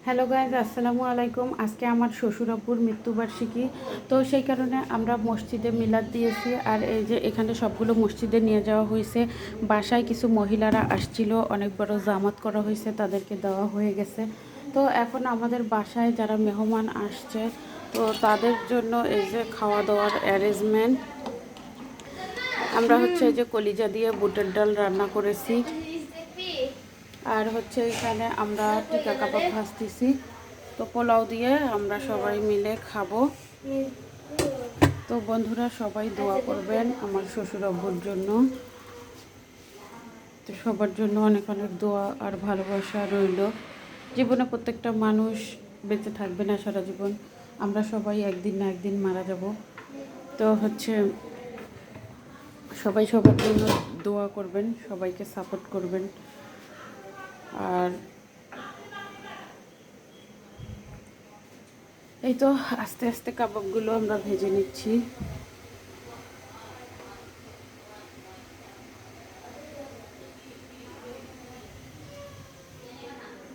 Hello guys, আসসালামু আলাইকুম। আজকে আমার শ্বশুর আব্বুর মৃত্যুবার্ষিকী, তো সেই কারণে আমরা মসজিদে মিলাদ দিয়েছি। আর এই যে এখানে সবগুলো মসজিদে নিয়ে যাওয়া হয়েছে। বাসায় কিছু মহিলারা আসছিল, অনেক বড় জামাত করা হয়েছে, তাদেরকে দেওয়া হয়ে গেছে। তো এখন আমাদের বাসায় যারা মেহমান আসছে, তো তাদের জন্য এই যে খাওয়া দাওয়ার অ্যারেঞ্জমেন্ট। আমরা হচ্ছে এই যে কলিজা দিয়ে বুটের ডাল রান্না করেছি। আর হচ্ছে এখানে আমরা টিকা কাবাব ভাজতেছি। তো পোলাও দিয়ে আমরা সবাই মিলে খাবো। তো বন্ধুরা, সবাই দোয়া করবেন আমার শ্বশুর আব্বুর জন্য। তো সবার জন্য অনেক অনেক দোয়া আর ভালোবাসা রইল। জীবনে প্রত্যেকটা মানুষ বেঁচে থাকবে না সারা জীবন, আমরা সবাই একদিন না একদিন মারা যাব। তো হচ্ছে সবাই সবার জন্য দোয়া করবেন, সবাইকে সাপোর্ট করবেন। আর এই তো আস্তে আস্তে কাবাবগুলো আমরা ভেজে নিচ্ছি।